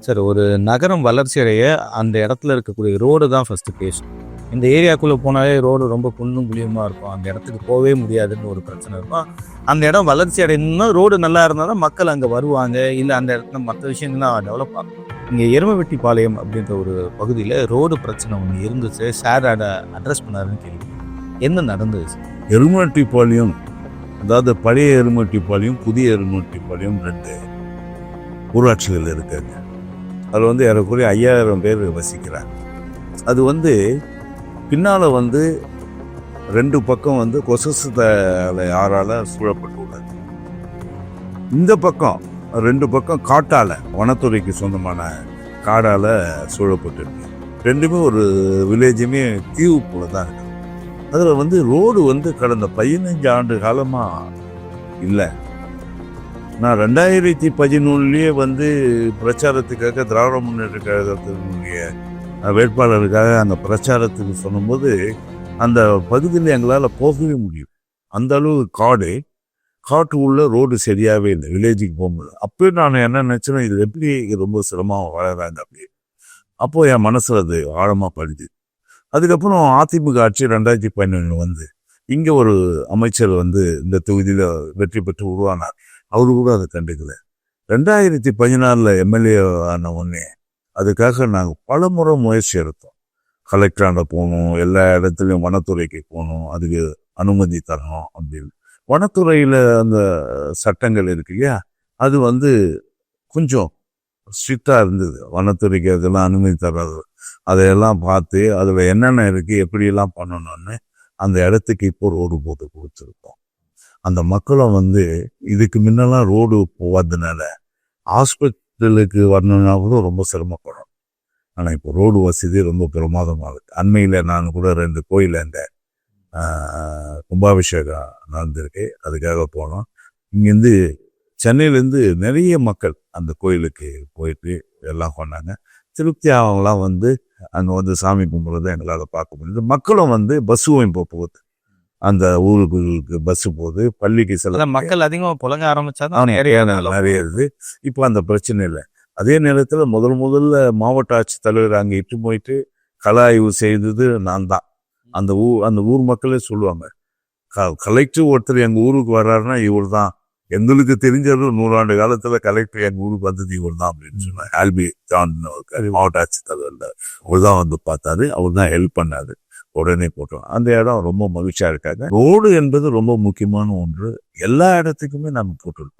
Sir ஒரு நகரம் வளர்ச்சி அடைய அந்த இடத்துல இருக்கக்கூடிய ரோடு தான் ஃபர்ஸ்ட் பேசும். இந்த ஏரியாக்குள்ளே போனாலே ரோடு ரொம்ப குண்டும் குழியுமா இருக்கும். அந்த இடத்துக்கு போகவே முடியாதுன்னு ஒரு பிரச்சனை இருக்கும். அந்த இடம் வளர்ச்சி அடையணும்னா ரோடு நல்லா இருந்தால் தான் மக்கள் அங்கே வருவாங்க. இல்லை அந்த இடத்துல மற்ற விஷயங்கள்லாம் டெவலப் ஆகும். இங்கே எருமவெட்டிப்பாளையம் அப்படின்ற ஒரு பகுதியில் ரோடு பிரச்சனை ஒன்று இருந்துச்சு. சார் அதை அட்ரஸ் பண்ணாருன்னு கேள்வி. என்ன நடந்தது சார்? எருமவெட்டிப்பாளையம், அதாவது பழைய எருமவெட்டிப்பாளையம், புதிய எருமவெட்டிப்பாளையம் 2 ஊராட்சிகள் இருக்காங்க. அதில் ஏறக்குறைய 5000 பேர் வசிக்கிறாங்க. அது பின்னால் 2 பக்கம் கொசசு ஆறால் சூழப்பட்டு உள்ளது. இந்த பக்கம் 2 பக்கம் காட்டால், வனத்துறைக்கு சொந்தமான காடால் சூழப்பட்டு ரெண்டுமே ஒரு வில்லேஜுமே தீவு போல தான் இருக்கு. அதில் ரோடு கடந்த 15 ஆண்டு காலமாக இல்லை. நான் 2011 பிரச்சாரத்துக்காக திராவிட முன்னேற்ற கழகத்தினுடைய வேட்பாளருக்காக அந்த பிரச்சாரத்துக்கு சொல்லும்போது அந்த பகுதியில் எங்களால் போகவே முடியும். அந்த அளவு காட்டு உள்ள ரோடு சரியாகவே இல்லை. வில்லேஜுக்கு போகும்போது அப்போ நான் என்ன நினச்சேன்னா, இது எப்படி ரொம்ப சிரமமாக வளராங்க அப்படி. அப்போது என் மனசில் அது ஆழமாக படிது. அதுக்கப்புறம் அதிமுக ஆட்சி 2011 இங்கே ஒரு அமைச்சர் இந்த தொகுதியில் வெற்றி பெற்று உருவானார். அவரு கூட அதை கண்டுக்கல. 2014 எம்எல்ஏ ஆன உடனே அதுக்காக நாங்கள் பல முறை முயற்சி எடுத்தோம். கலெக்டராண்ட போகணும், எல்லா இடத்துலையும் வனத்துறைக்கு போகணும், அதுக்கு அனுமதி தரணும் அப்படின்னு. வனத்துறையில் அந்த சட்டங்கள் இருக்கு இல்லையா, அது கொஞ்சம் ஸ்ட்ரிக்டாக இருந்தது. வனத்துறைக்கு அதெல்லாம் அனுமதி தராது. அதையெல்லாம் பார்த்து அதில் என்னென்ன இருக்குது, எப்படியெல்லாம் பண்ணணும்னு அந்த இடத்துக்கு இப்போ ரோடு போட்டு கொடுத்துருக்கோம். அந்த மக்களும் இதுக்கு முன்னெல்லாம் ரோடு போகாததுனால ஹாஸ்பிட்டலுக்கு வரணுன்னா கூட ரொம்ப சிரமப்படும். ஆனால் இப்போ ரோடு வசதி ரொம்ப பிரமாதமாக இருக்குது. அண்மையில் நான் கூட 2 கோயில் இந்த கும்பாபிஷேகம் நடந்திருக்கு, அதுக்காக போனோம். இங்கேருந்து சென்னையிலேருந்து நிறைய மக்கள் அந்த கோயிலுக்கு போயிட்டு எல்லாம் கொண்டாங்க. திருப்தி அவங்களாம் அங்கே சாமி கும்பிட்றதை எங்களால் பார்க்க முடியுது. மக்களும் பஸ்ஸும் போகுது, அந்த ஊருக்கு பஸ் போகுது, பள்ளிக்கு செல்ல மக்கள் அதிகமாக புழங்க ஆரம்பிச்சாதான் நிறைய இருக்குது. இப்போ அந்த பிரச்சனை இல்லை. அதே நேரத்தில் முதல்ல மாவட்ட ஆட்சித்தலைவர் அங்கே இட்டு போயிட்டு கள ஆய்வு செய்தது நான் தான். அந்த ஊர் மக்களே சொல்லுவாங்க, கலெக்டர் ஒருத்தர் எங்கள் ஊருக்கு வர்றாருன்னா இவர் தான், எங்களுக்கு தெரிஞ்சது 100 ஆண்டு காலத்தில் கலெக்டர் எங்கள் ஊருக்கு வந்தது இவர் தான் அப்படின்னு சொன்னாங்க. ஆல்பி ஜான் மாவட்ட ஆட்சித்தலைவர் அவர் தான் பார்த்தாரு, அவர் தான் ஹெல்ப் பண்ணாரு. உடனே போட்டோம். அந்த இடம் ரொம்ப மகிழ்ச்சியாக இருக்காங்க. ரோடு என்பது ரொம்ப முக்கியமான ஒன்று. எல்லா இடத்துக்குமே நம்ம போட்டுருக்கோம்.